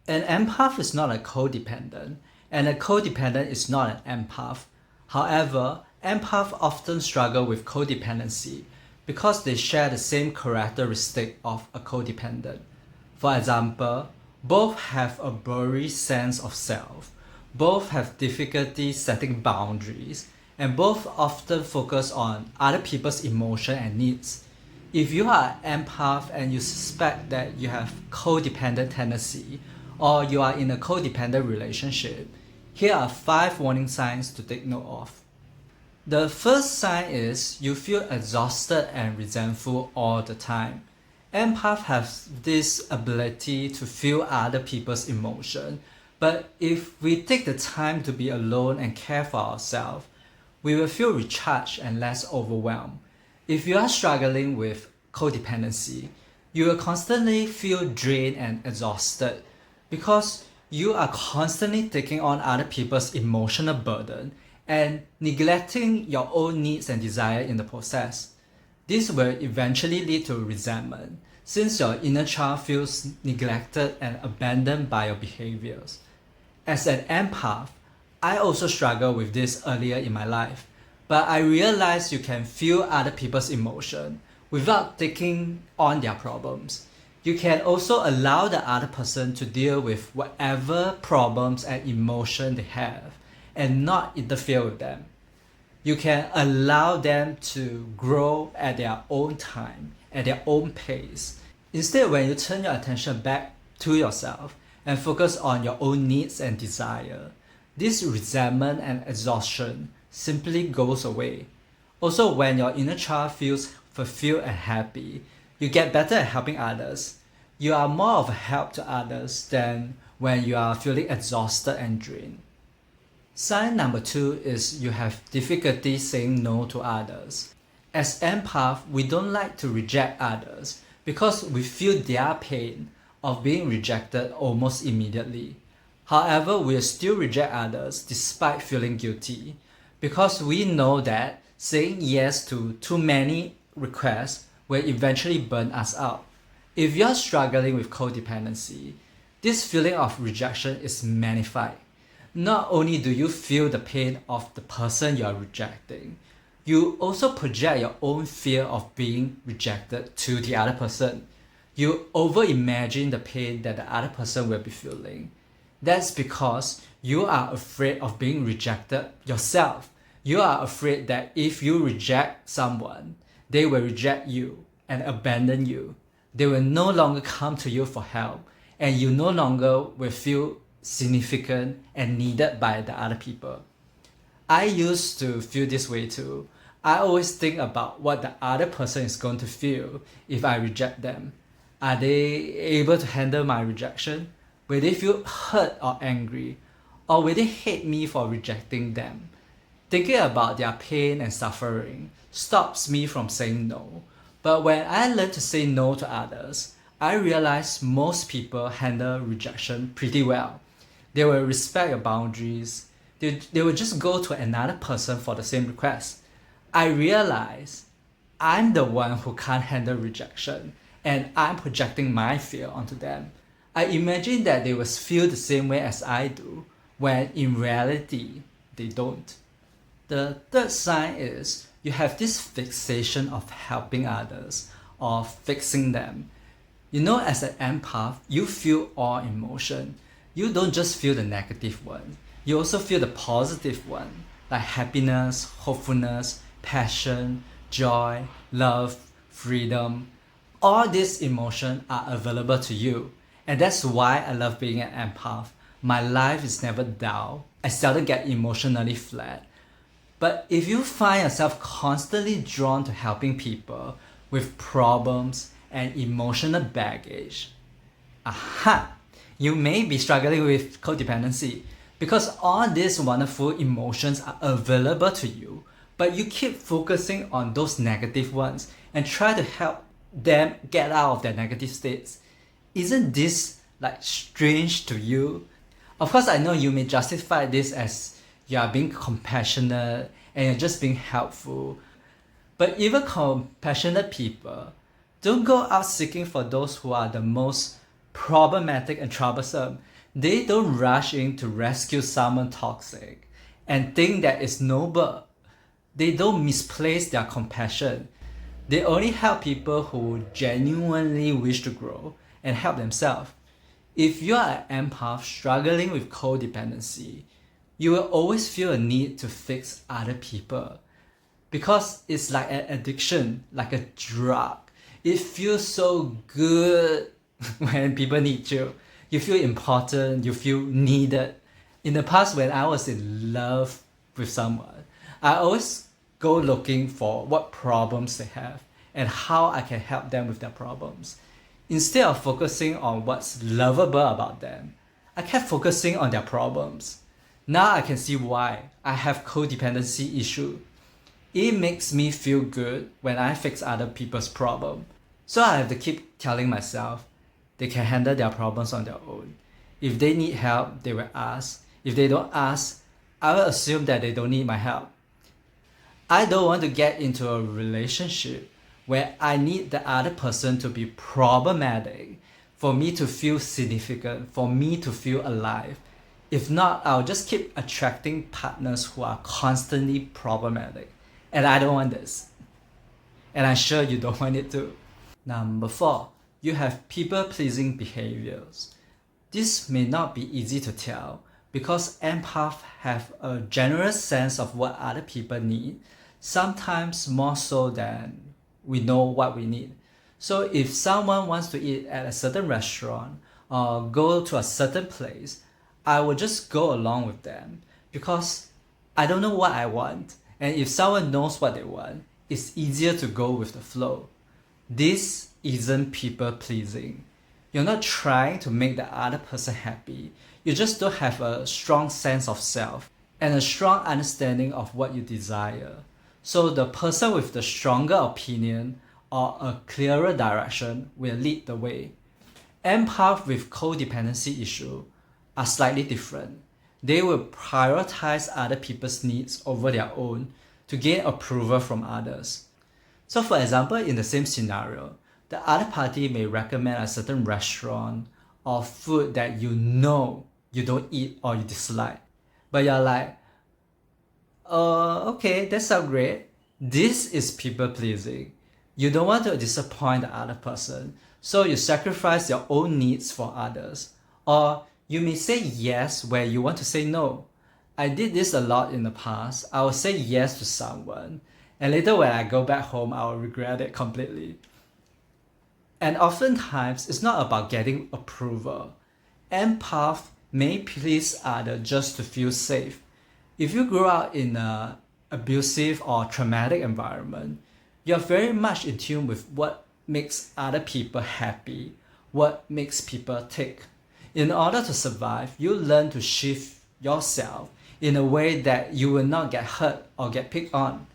An empath is not a codependent, and a codependent is not an empath. However, empaths often struggle with codependency because they share the same characteristic of a codependent. For example, both have a blurry sense of self, both have difficulty setting boundaries, and both often focus on other people's emotion and needs. If you are an empath and you suspect that you have codependent tendency or you are in a codependent relationship, here are 5 warning signs to take note of. The first sign is you feel exhausted and resentful all the time. Empaths have this ability to feel other people's emotion, but if we take the time to be alone and care for ourselves, we will feel recharged and less overwhelmed. If you are struggling with codependency, you will constantly feel drained and exhausted because you are constantly taking on other people's emotional burden and neglecting your own needs and desire in the process. This will eventually lead to resentment since your inner child feels neglected and abandoned by your behaviors. As an empath, I also struggled with this earlier in my life, but I realized you can feel other people's emotion without taking on their problems. You can also allow the other person to deal with whatever problems and emotion they have and not interfere with them. You can allow them to grow at their own time, at their own pace. Instead, when you turn your attention back to yourself and focus on your own needs and desire, this resentment and exhaustion simply goes away. Also, when your inner child feels fulfilled and happy, you get better at helping others. You are more of a help to others than when you are feeling exhausted and drained. Sign number 2 is you have difficulty saying no to others. As empaths, we don't like to reject others because we feel their pain of being rejected almost immediately. However, we still reject others despite feeling guilty because we know that saying yes to too many requests will eventually burn us out. If you're struggling with codependency, this feeling of rejection is magnified. Not only do you feel the pain of the person you are rejecting, you also project your own fear of being rejected to the other person. You over-imagine the pain that the other person will be feeling. That's because you are afraid of being rejected yourself. You are afraid that if you reject someone, they will reject you and abandon you. They will no longer come to you for help, and you no longer will feel significant and needed by the other people. I used to feel this way too. I always think about what the other person is going to feel if I reject them. Are they able to handle my rejection? Will they feel hurt or angry? Or will they hate me for rejecting them? Thinking about their pain and suffering stops me from saying no. But when I learn to say no to others, I realize most people handle rejection pretty well. They will respect your boundaries. They will just go to another person for the same request. I realize I'm the one who can't handle rejection and I'm projecting my fear onto them. I imagine that they will feel the same way as I do, when in reality, they don't. The third sign is you have this fixation of helping others or fixing them. You know, as an empath, you feel all emotion. You don't just feel the negative one. You also feel the positive one, like happiness, hopefulness, passion, joy, love, freedom. All these emotions are available to you. And that's why I love being an empath. My life is never dull. I seldom get emotionally flat. But if you find yourself constantly drawn to helping people with problems and emotional baggage, aha! You may be struggling with codependency because all these wonderful emotions are available to you, but you keep focusing on those negative ones and try to help them get out of their negative states. Isn't this like strange to you? Of course, I know you may justify this as you are being compassionate and you're just being helpful, but even compassionate people don't go out seeking for those who are the most problematic and troublesome, they don't rush in to rescue someone toxic and think that it's noble. They don't misplace their compassion. They only help people who genuinely wish to grow and help themselves. If you are an empath struggling with codependency, you will always feel a need to fix other people because it's like an addiction, like a drug. It feels so good when people need you. You feel important, you feel needed. In the past, when I was in love with someone, I always go looking for what problems they have and how I can help them with their problems. Instead of focusing on what's lovable about them, I kept focusing on their problems. Now I can see why I have codependency issue. It makes me feel good when I fix other people's problem. So I have to keep telling myself they can handle their problems on their own. If they need help, they will ask. If they don't ask, I will assume that they don't need my help. I don't want to get into a relationship where I need the other person to be problematic for me to feel significant, for me to feel alive. If not, I'll just keep attracting partners who are constantly problematic. And I don't want this. And I'm sure you don't want it too. Number 4, you have people-pleasing behaviors. This may not be easy to tell because empaths have a general sense of what other people need, sometimes more so than we know what we need. So if someone wants to eat at a certain restaurant or go to a certain place, I will just go along with them because I don't know what I want. And if someone knows what they want, it's easier to go with the flow. This isn't people pleasing. You're not trying to make the other person happy. You just don't have a strong sense of self and a strong understanding of what you desire. So the person with the stronger opinion or a clearer direction will lead the way. Empaths with codependency issue are slightly different. They will prioritize other people's needs over their own to gain approval from others. So for example, in the same scenario, the other party may recommend a certain restaurant or food that you know you don't eat or you dislike. But you're like, okay, that sounds great. This is people pleasing. You don't want to disappoint the other person, so you sacrifice your own needs for others. Or you may say yes where you want to say no. I did this a lot in the past. I will say yes to someone, and later when I go back home, I will regret it completely. And oftentimes, it's not about getting approval. Empath may please others just to feel safe. If you grew up in an abusive or traumatic environment, you're very much in tune with what makes other people happy, what makes people tick. In order to survive, you learn to shift yourself in a way that you will not get hurt or get picked on.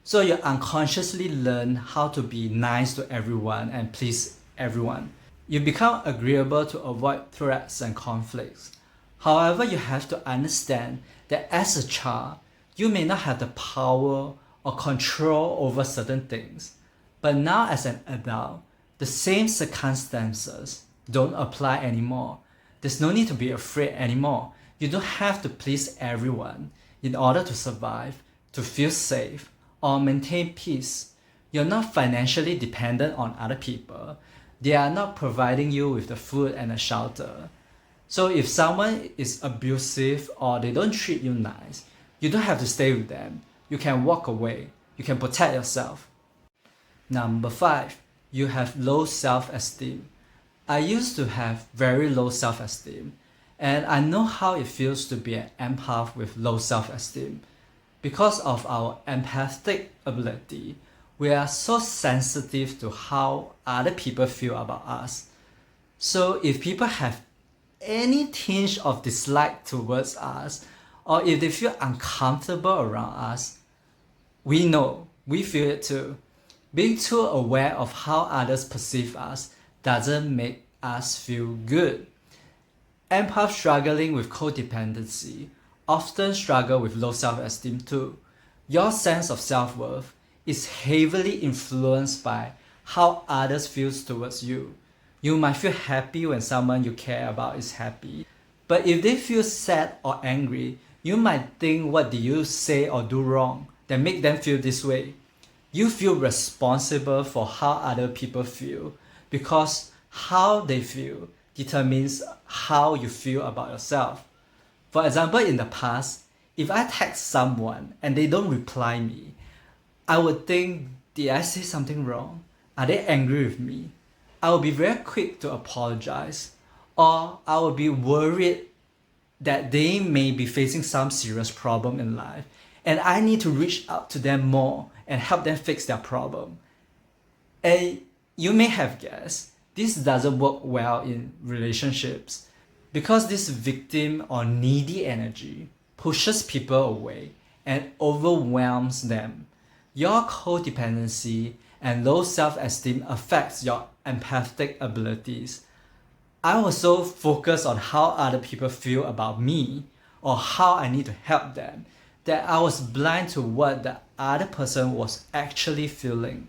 So you unconsciously learn how to be nice to everyone and please everyone. You become agreeable to avoid threats and conflicts. However, you have to understand that as a child, you may not have the power or control over certain things. But now as an adult, the same circumstances don't apply anymore. There's no need to be afraid anymore. You don't have to please everyone in order to survive, to feel safe, or maintain peace. You're not financially dependent on other people. They are not providing you with the food and the shelter. So if someone is abusive or they don't treat you nice, you don't have to stay with them. You can walk away. You can protect yourself. Number 5, you have low self-esteem. I used to have very low self-esteem, and I know how it feels to be an empath with low self-esteem. Because of our empathic ability, we are so sensitive to how other people feel about us. So if people have any tinge of dislike towards us, or if they feel uncomfortable around us, we know, we feel it too. Being too aware of how others perceive us doesn't make us feel good. Empaths struggling with codependency often struggle with low self-esteem too. Your sense of self-worth is heavily influenced by how others feel towards you. You might feel happy when someone you care about is happy. But if they feel sad or angry, you might think, what did you say or do wrong that make them feel this way? You feel responsible for how other people feel, because how they feel determines how you feel about yourself. For example, in the past, if I text someone and they don't reply me, I would think, did I say something wrong? Are they angry with me? I will be very quick to apologize, or I will be worried that they may be facing some serious problem in life and I need to reach out to them more and help them fix their problem. And you may have guessed, this doesn't work well in relationships, because this victim or needy energy pushes people away and overwhelms them. Your codependency and low self-esteem affects your empathic abilities. I was so focused on how other people feel about me or how I need to help them that I was blind to what the other person was actually feeling.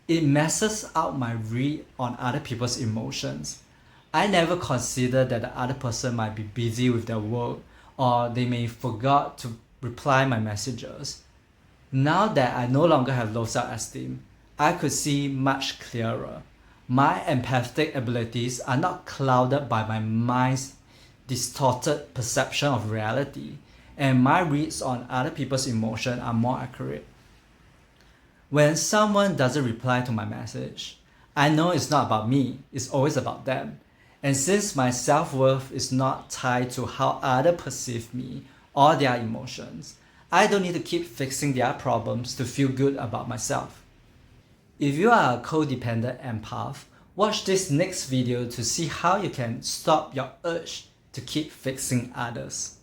It messes up my read on other people's emotions. I never considered that the other person might be busy with their work, or they may forgot to reply my messages. Now that I no longer have low self-esteem, I could see much clearer. My empathic abilities are not clouded by my mind's distorted perception of reality, and my reads on other people's emotion are more accurate. When someone doesn't reply to my message, I know it's not about me, it's always about them. And since my self-worth is not tied to how others perceive me or their emotions, I don't need to keep fixing their problems to feel good about myself. If you are a codependent empath, watch this next video to see how you can stop your urge to keep fixing others.